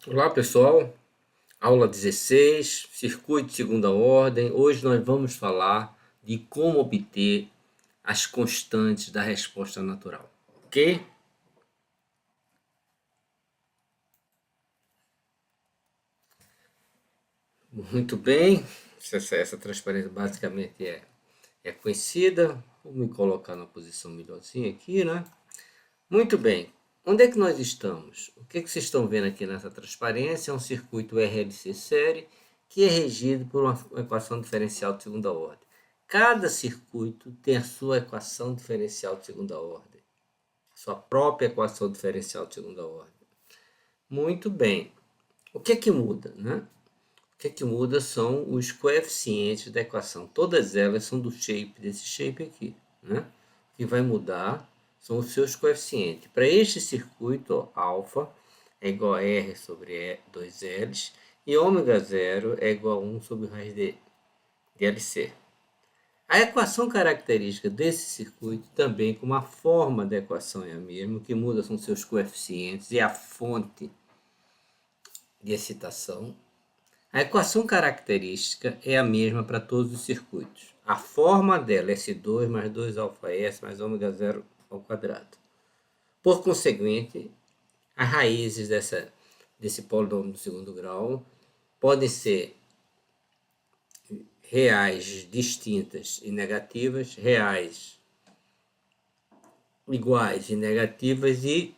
Olá pessoal, aula 16, circuito de segunda ordem. Hoje nós vamos falar de como obter as constantes da resposta natural, ok? Muito bem, essa transparência basicamente é conhecida. Vou me colocar na posição melhorzinha aqui, né? Muito bem, onde é que nós estamos? O que vocês estão vendo aqui nessa transparência é um circuito RLC série que é regido por uma equação diferencial de segunda ordem. Cada circuito tem a sua equação diferencial de segunda ordem, sua própria equação diferencial de segunda ordem. Muito bem, o que é que muda, né? O que é que muda são os coeficientes da equação. Todas elas são do shape, desse shape aqui, né? O que vai mudar são os seus coeficientes. Para este circuito, ó, alfa é igual a R sobre 2Ls e ômega 0 é igual a 1 sobre raiz de LC. A equação característica desse circuito também, como a forma da equação é a mesma, o que muda são seus coeficientes e a fonte de excitação. A equação característica é a mesma para todos os circuitos. A forma dela é S2 mais 2αs mais ômega 0 ao quadrado. Por conseguinte, as raízes desse polinômio do segundo grau podem ser reais distintas e negativas, reais iguais e negativas e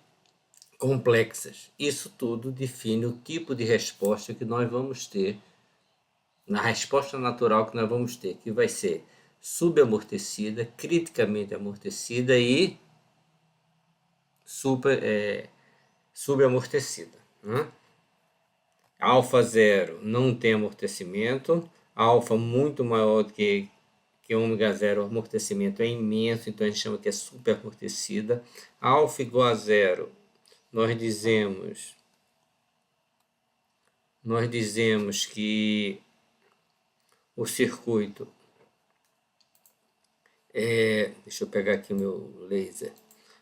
complexas. Isso tudo define o tipo de resposta que nós vamos ter, na resposta natural que nós vamos ter, que vai ser subamortecida, criticamente amortecida e subamortecida. Né? Alfa 0 não tem amortecimento, alfa muito maior do que ômega 0, o amortecimento é imenso, então a gente chama que é superamortecida. Alfa igual a 0, nós dizemos que o circuito deixa eu pegar aqui o meu laser.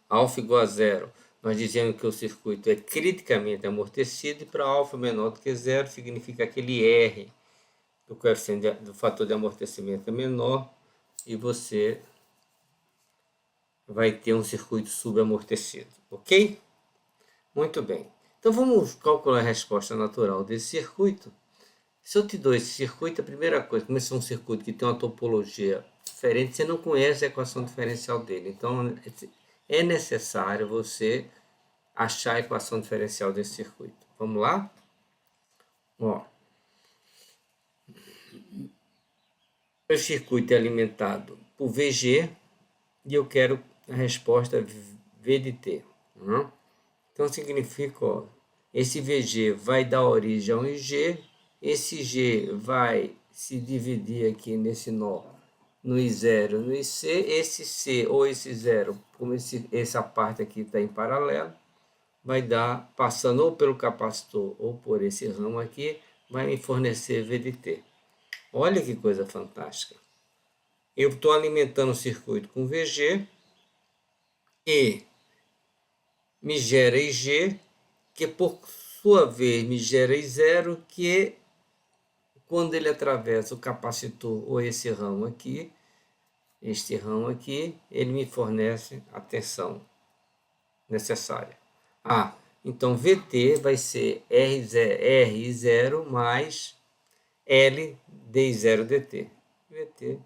Alfa igual a 0, nós dizemos que o circuito é criticamente amortecido, e para alfa menor do que 0 significa aquele R do coeficiente do fator de amortecimento é menor e você vai ter um circuito subamortecido, ok? Muito bem. Então vamos calcular a resposta natural desse circuito. Se eu te dou esse circuito, a primeira coisa, como esse é um circuito que tem uma topologia diferente, você não conhece a equação diferencial dele. Então é necessário você achar a equação diferencial desse circuito. Vamos lá? Ó, o circuito é alimentado por VG e eu quero a resposta V de T. Então significa, ó, esse VG vai dar origem a um IG, esse G vai se dividir aqui nesse nó no I0 no IC, esse C ou esse 0, como essa parte aqui está em paralelo, vai dar, passando ou pelo capacitor ou por esse ramo aqui, vai me fornecer V de T. Olha que coisa fantástica. Eu estou alimentando o circuito com VG e me gera IG, que por sua vez me gera I0, que quando ele atravessa o capacitor ou esse ramo aqui, este ramo aqui, ele me fornece a tensão necessária. Então VT vai ser RI0 mais L dI0 dt. VT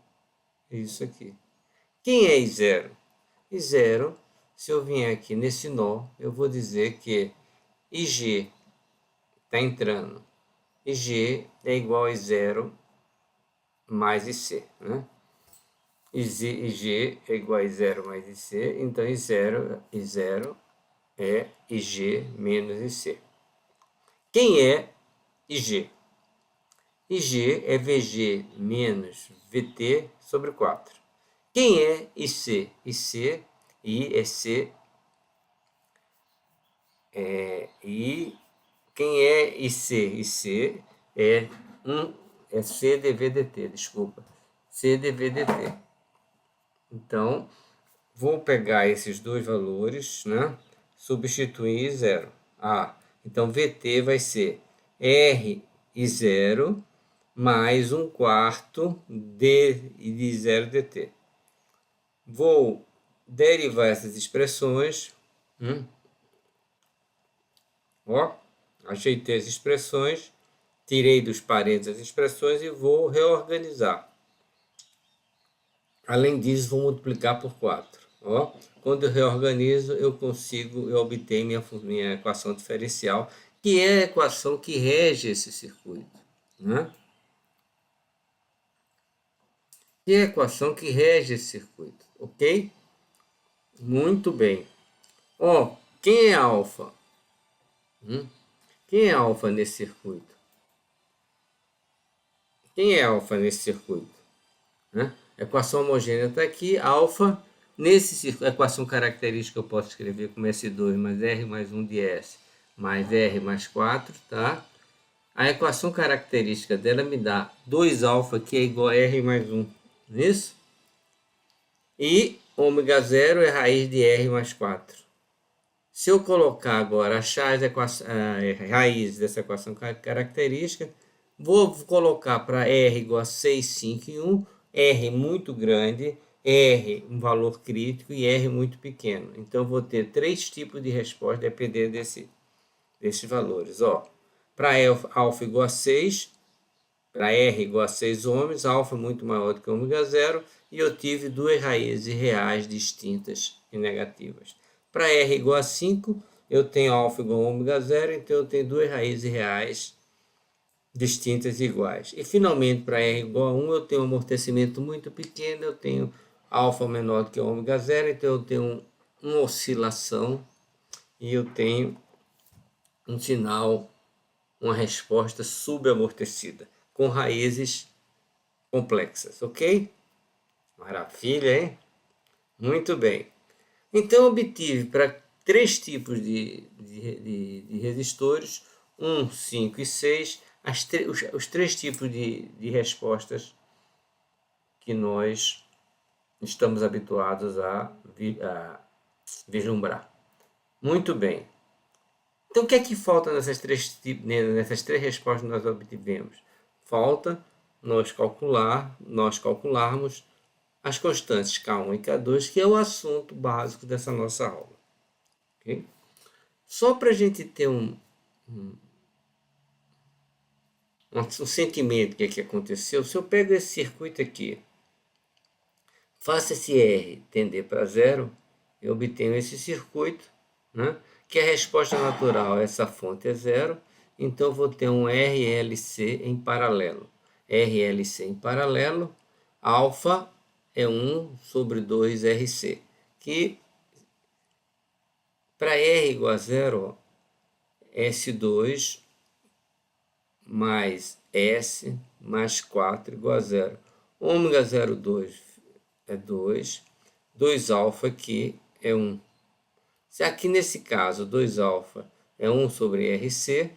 é isso aqui. Quem é I0? I0, se eu vier aqui nesse nó, eu vou dizer que IG está entrando. IG é igual a I0 mais IC. Né? IG é igual a I0 mais IC, então I0 é IG menos IC. Quem é IG? IG é VG menos VT sobre 4. Quem é IC? IC, I é C, I. Quem é IC? IC é C dV dt, desculpa. C dV dt. Então, vou pegar esses dois valores, né? Substituir 0. Então, VT vai ser R e 0 mais 1/4 D de 0 dt. Vou derivar essas expressões. Ó, ajeitei as expressões, tirei dos parênteses as expressões e vou reorganizar. Além disso, vou multiplicar por 4. Ó, quando eu reorganizo, eu obter minha equação diferencial, que é a equação que rege esse circuito. Né? Que é a equação que rege esse circuito, ok? Muito bem. Ó, quem é alfa? Quem é alfa nesse circuito? Quem é alfa nesse circuito? Né? A equação homogênea está aqui, alfa. Nesse circuito, a equação característica eu posso escrever como S2 mais R mais 1 de S mais R mais 4, tá? A equação característica dela me dá 2α, que é igual a R mais 1, não é isso? E ômega 0 é raiz de R mais 4. Se eu colocar agora, achar a raiz dessa equação característica, vou colocar para R igual a 6, 5 e 1, R muito grande, R um valor crítico e R muito pequeno. Então, vou ter 3 tipos de resposta dependendo desses valores. Para alfa igual a 6, para R igual a 6 ohms, alfa muito maior do que ômega 0, e eu tive 2 raízes reais distintas e negativas. Para R igual a 5, eu tenho alfa igual a ômega 0, então eu tenho 2 raízes reais distintas e iguais. E finalmente, para R igual a 1, eu tenho um amortecimento muito pequeno, eu tenho alfa menor do que ômega 0, então eu tenho uma oscilação e eu tenho um sinal, uma resposta subamortecida, com raízes complexas, ok? Maravilha, hein? Muito bem. Então, eu obtive para 3 tipos de resistores, 1, 5 e 6, os 3 tipos de respostas que nós estamos habituados a vislumbrar. Muito bem. Então, o que é que falta nessas três respostas que nós obtivemos? Falta nós calcularmos as constantes K1 e K2, que é o assunto básico dessa nossa aula. Okay? Só para a gente ter um sentimento do que aconteceu, se eu pego esse circuito aqui, faço esse R tender para 0, eu obtenho esse circuito, né? Que a resposta natural, essa fonte é 0, então vou ter um RLC em paralelo. RLC em paralelo, alfa é 1 sobre 2 RC, que para R igual a 0, S2 mais S mais 4 igual a 0. Ômega 0,2 é 2, 2α aqui é 1. Se aqui nesse caso 2α é 1 sobre RC,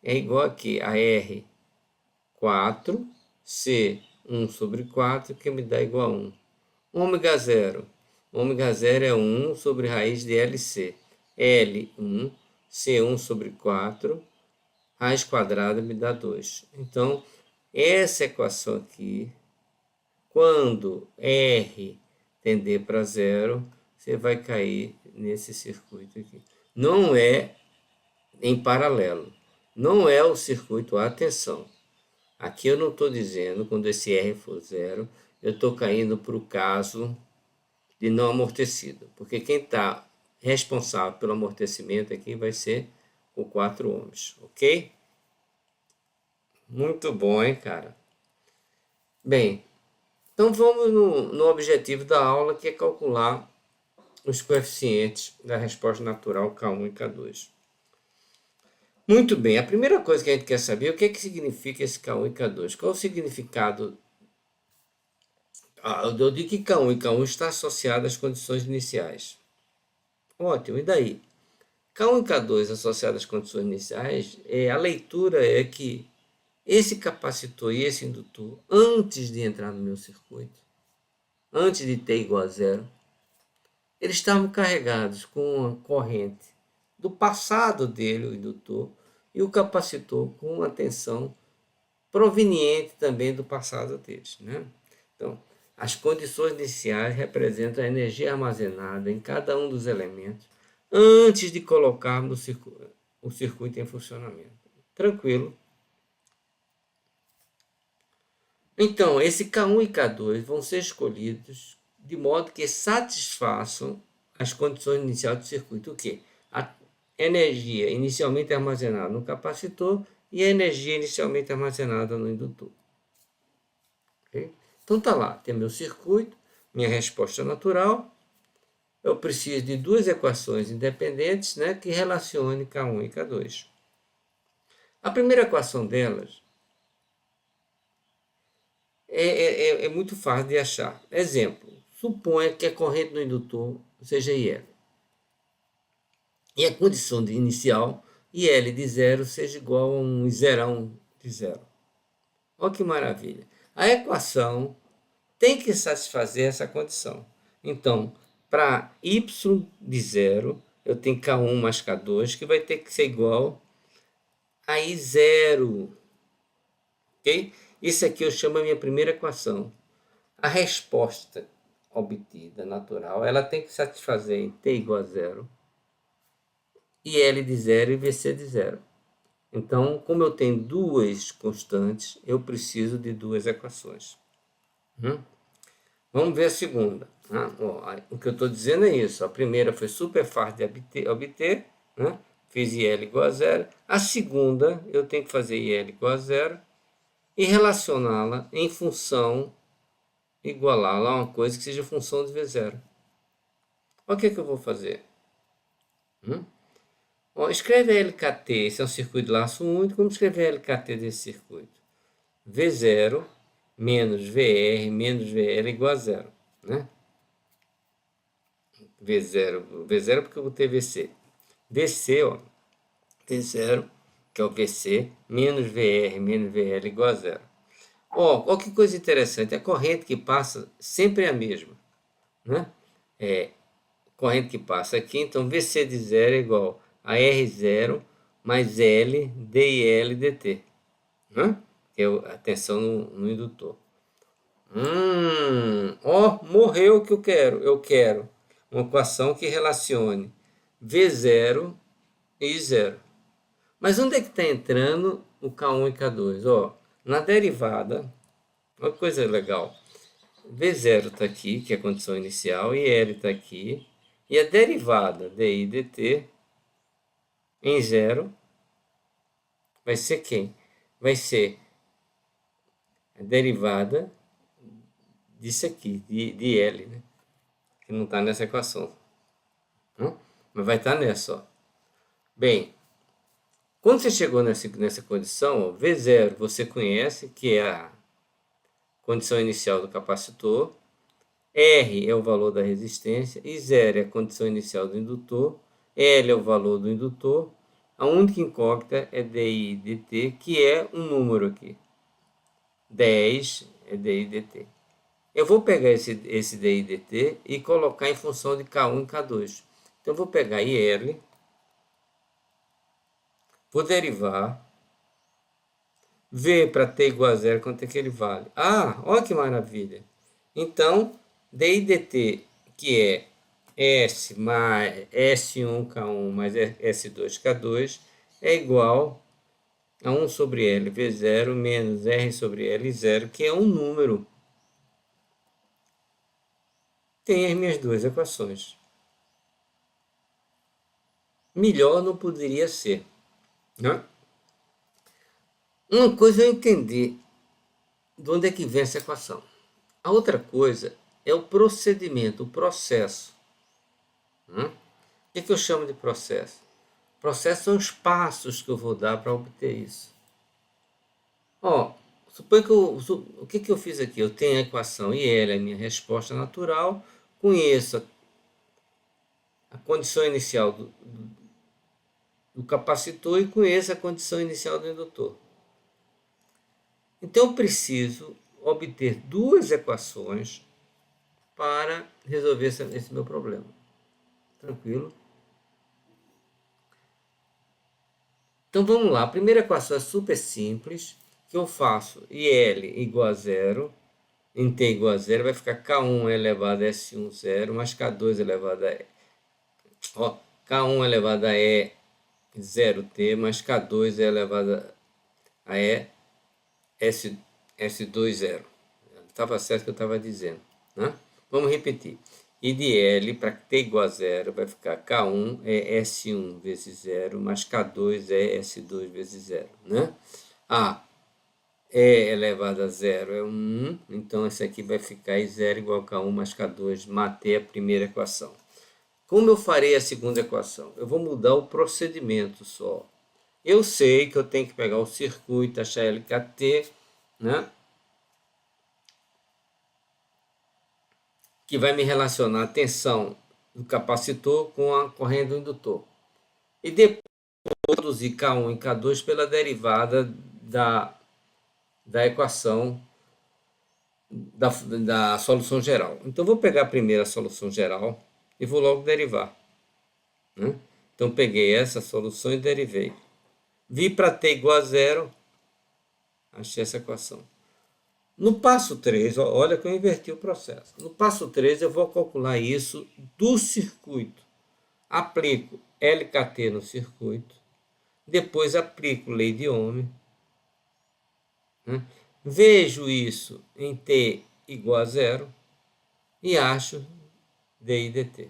é igual aqui a R4, C 1 sobre 4, que me dá igual a 1. Ômega 0. Ômega 0 é 1 sobre raiz de LC. L1, C1 sobre 4, raiz quadrada me dá 2. Então, essa equação aqui, quando R tender para 0, você vai cair nesse circuito aqui. Não é em paralelo. Não é o circuito, atenção. Aqui eu não estou dizendo, quando esse R for 0, eu estou caindo para o caso de não amortecido. Porque quem está responsável pelo amortecimento aqui vai ser o 4 ohms, ok? Muito bom, hein, cara? Bem, então vamos no objetivo da aula, que é calcular os coeficientes da resposta natural K1 e K2. Muito bem, a primeira coisa que a gente quer saber é o que significa esse K1 e K2. Qual é o significado? Eu digo que K1 e K1 está associado às condições iniciais. Ótimo, e daí? K1 e K2 associados às condições iniciais, a leitura é que esse capacitor e esse indutor, antes de entrar no meu circuito, antes de t igual a 0, eles estavam carregados com uma corrente do passado dele, o indutor, e o capacitor com uma tensão proveniente também do passado deles, né? Então, as condições iniciais representam a energia armazenada em cada um dos elementos antes de colocarmos o circuito em funcionamento. Tranquilo? Então, esse K1 e K2 vão ser escolhidos de modo que satisfaçam as condições iniciais do circuito. O quê? A energia inicialmente armazenada no capacitor e a energia inicialmente armazenada no indutor. Okay? Então tá lá, tem meu circuito, minha resposta natural. Eu preciso de duas equações independentes, né, que relacionem K1 e K2. A primeira equação delas é muito fácil de achar. Exemplo, suponha que a corrente no indutor seja IL. E a condição inicial, IL de zero, seja igual a um zerão de zero. Olha que maravilha. A equação tem que satisfazer essa condição. Então, para y de zero, eu tenho K1 mais K2, que vai ter que ser igual a I0. Ok? Isso aqui eu chamo a minha primeira equação. A resposta obtida, natural, ela tem que satisfazer em t igual a zero, IL de zero e VC de zero. Então, como eu tenho duas constantes, eu preciso de duas equações. Vamos ver a segunda. O que eu estou dizendo é isso. A primeira foi super fácil de obter, né? Fiz IL igual a zero. A segunda, eu tenho que fazer IL igual a zero e relacioná-la em função, igualá-la a uma coisa que seja função de V0. O que é que eu vou fazer? Escreve a LKT, esse é um circuito de laço único. Vamos escrever a LKT desse circuito. V0 menos VR menos VL igual a zero. Né? V0 porque eu botei VC. VC, ó, V0, que é o VC, menos VR menos VL igual a zero. Ó, que coisa interessante, a corrente que passa sempre é a mesma. Né? Corrente que passa aqui, então VC de zero é igual a R0 mais L DIL dt, né? Que é a tensão no indutor. Morreu o que eu quero. Eu quero uma equação que relacione V0 e I0. Mas onde é que está entrando o K1 e K2? Na derivada, uma coisa legal. V0 está aqui, que é a condição inicial, e L está aqui. E a derivada dI dt em zero vai ser quem? Vai ser a derivada disso aqui, de L, né? Que não está nessa equação. Mas vai estar nessa. Ó. Bem, quando você chegou nessa condição, ó, V0 você conhece, que é a condição inicial do capacitor. R é o valor da resistência, e 0 é a condição inicial do indutor, L é o valor do indutor, a única incógnita é DI dt, que é um número aqui. 10 é DI dt. Eu vou pegar esse DI dt e colocar em função de K1 e K2. Então, eu vou pegar IL, vou derivar, ver para t igual a zero quanto é que ele vale. Olha que maravilha! Então, DI dt, que é S mais S1K1 mais S2K2, é igual a 1 sobre L V0 menos R sobre L0, que é um número. Tem as minhas duas equações. Melhor não poderia ser. Né? Uma coisa é eu entender de onde é que vem essa equação. A outra coisa é o procedimento, o processo. O que eu chamo de processo? Processo são os passos que eu vou dar para obter isso. Suponha que o que eu fiz aqui? Eu tenho a equação IL, é a minha resposta natural, conheço a condição inicial do capacitor e conheço a condição inicial do indutor. Então eu preciso obter duas equações para resolver esse meu problema. Tranquilo? Então vamos lá, a primeira equação é super simples, que eu faço IL igual a zero, em t igual a zero, vai ficar K1 elevado a S1 zero, mais K2 elevado a ó, K1 elevado a E 0t, mais K2 elevado a E S2 zero. Estava certo o que eu estava dizendo, né? Vamos repetir. I de L para t igual a zero vai ficar K1 é S1 vezes zero, mais K2 é S2 vezes zero, né? A E elevado a zero é 1, então esse aqui vai ficar I zero igual a K1 mais K2, matei a primeira equação. Como eu farei a segunda equação? Eu vou mudar o procedimento só. Eu sei que eu tenho que pegar o circuito, achar LKT, né? Que vai me relacionar a tensão do capacitor com a corrente do indutor. E depois produzir K1 e K2 pela derivada da equação da solução geral. Então, vou pegar primeiro a solução geral e vou logo derivar, né? Então, peguei essa solução e derivei. Vi para t igual a zero, achei essa equação. No passo 3, olha que eu inverti o processo. No passo 3, eu vou calcular isso do circuito. Aplico LKT no circuito, depois aplico lei de Ohm, né? Vejo isso em t igual a zero e acho d dt.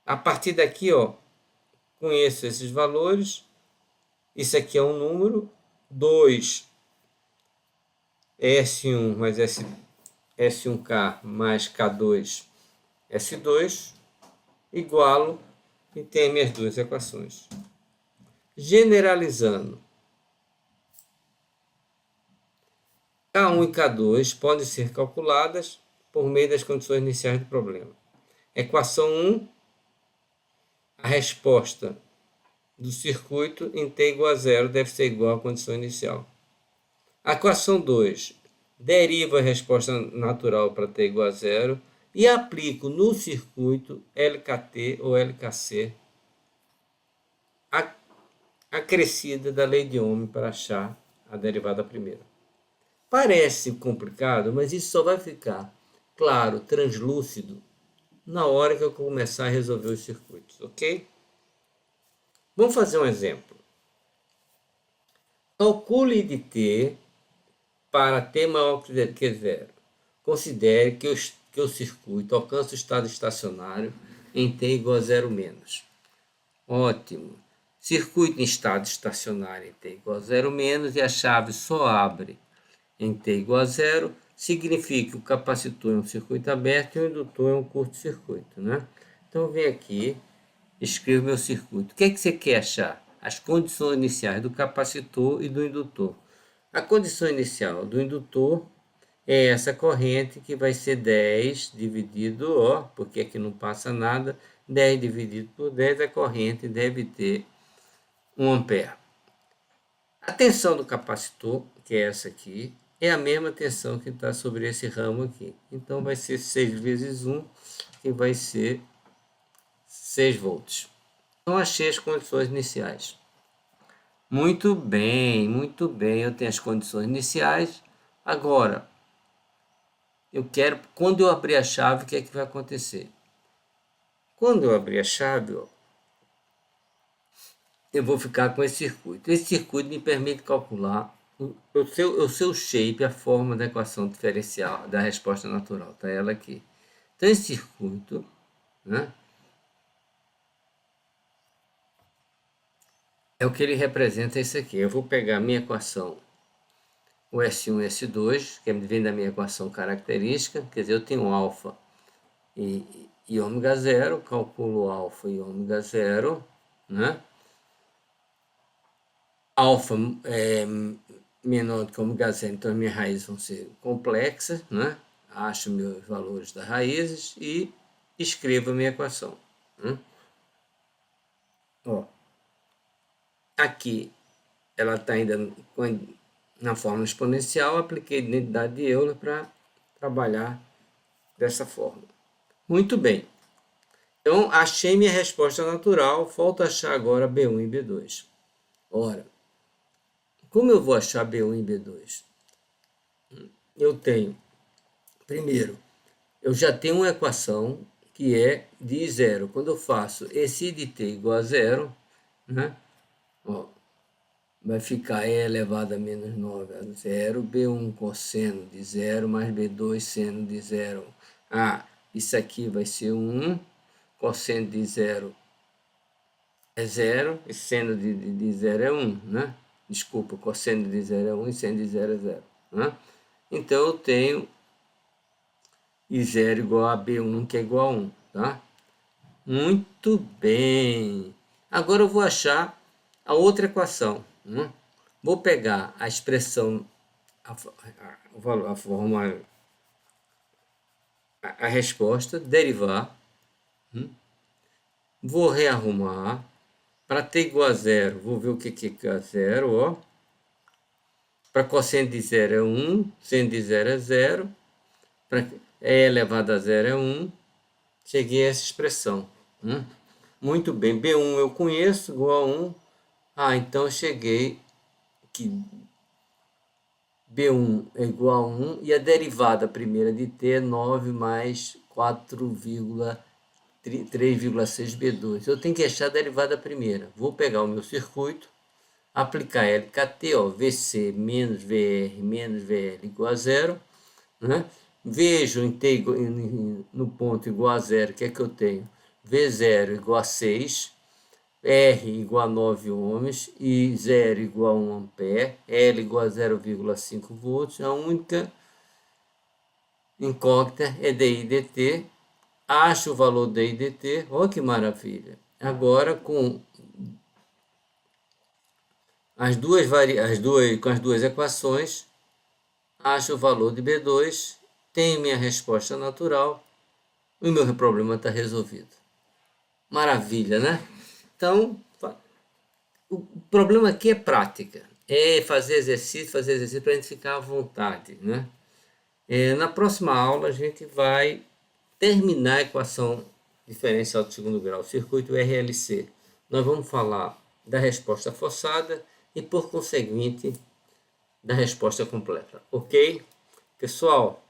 A partir daqui, ó, conheço esses valores. Isso aqui é um número, 2 é S1 mais S1K mais K2 S2, igualo, e tem minhas duas equações. Generalizando, K1 e K2 podem ser calculadas por meio das condições iniciais do problema. Equação 1, a resposta do circuito em t igual a zero deve ser igual à condição inicial. A equação 2, derivo a resposta natural para t igual a zero e aplico no circuito LKT ou LKC acrescida da lei de Ohm para achar a derivada primeira. Parece complicado, mas isso só vai ficar claro, translúcido, na hora que eu começar a resolver os circuitos, ok? Vamos fazer um exemplo. Calcule de t para t maior que zero. Considere que o circuito alcança o estado estacionário em t igual a zero menos. Ótimo. Circuito em estado estacionário em t igual a zero menos e a chave só abre em t igual a zero, significa que o capacitor é um circuito aberto e o indutor é um curto-circuito, né? Então, eu venho aqui, escrevo meu circuito. O que é que você quer achar? As condições iniciais do capacitor e do indutor. A condição inicial do indutor é essa corrente que vai ser 10 dividido, ó, porque aqui não passa nada, 10 dividido por 10, a corrente deve ter 1 ampere. A tensão do capacitor, que é essa aqui, é a mesma tensão que está sobre esse ramo aqui. Então, vai ser 6 vezes 1, que vai ser 6 volts. Então, achei as condições iniciais. Muito bem, eu tenho as condições iniciais. Agora, quando eu abrir a chave, o que é que vai acontecer? Quando eu abrir a chave, ó, eu vou ficar com esse circuito. Esse circuito me permite calcular o seu shape, a forma da equação diferencial da resposta natural. Está ela aqui. Então, esse circuito, né, é o que ele representa isso aqui. Eu vou pegar a minha equação, o S1 e S2, que vem da minha equação característica, quer dizer, eu tenho alfa e ômega zero, calculo alfa e ômega zero, né? Alfa é menor do que ômega zero, então as minhas raízes vão ser complexas, né? Acho meus valores das raízes e escrevo a minha equação, né? Ó, aqui ela está ainda na fórmula exponencial, apliquei identidade de Euler para trabalhar dessa forma. Muito bem. Então, achei minha resposta natural, falta achar agora B1 e B2. Ora, como eu vou achar B1 e B2? Eu tenho, primeiro, eu já tenho uma equação que é de zero. Quando eu faço esse de t igual a zero, né? Ó, vai ficar E elevado a menos 9 a zero, B1 cosseno de zero mais B2 seno de zero. Ah, isso aqui vai ser 1, cosseno de zero é zero, e seno de zero é 1, né? Desculpa, cosseno de zero é 1 e seno de zero é zero. Né? Então eu tenho I0 igual a B1, que é igual a 1, tá? Muito bem. Agora eu vou achar a outra equação. Né? Vou pegar a expressão, a forma, a resposta, derivar, vou rearrumar. Para t igual a zero, vou ver o que é zero, ó. Para cosseno de zero é 1, seno de zero é zero, para E elevado a zero é 1, cheguei a essa expressão. Muito bem, B1 eu conheço, igual a 1. Ah, então eu cheguei que B1 é igual a 1 e a derivada primeira de t é 9 mais 3,6 B2. Eu tenho que achar a derivada primeira. Vou pegar o meu circuito, aplicar LKT, ó, VC menos VR menos VL igual a zero, né? Vejo no ponto igual a zero, o que é que eu tenho? V0 igual a 6, R igual a 9 ohms e 0 igual a 1 ampere, L igual a 0,5 volts. A única incógnita é DI dt. Acho o valor DI dt. Olha que maravilha! Agora com com as duas equações, acho o valor de B2, tenho minha resposta natural e o meu problema está resolvido. Maravilha, né? Então, o problema aqui é prática, é fazer exercício para a gente ficar à vontade, né? Na próxima aula a gente vai terminar a equação diferencial de segundo grau, circuito RLC. Nós vamos falar da resposta forçada e, por conseguinte, da resposta completa, ok? Pessoal,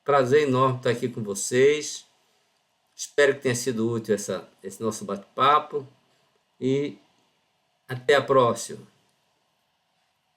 prazer enorme estar aqui com vocês. Espero que tenha sido útil esse nosso bate-papo e até a próxima.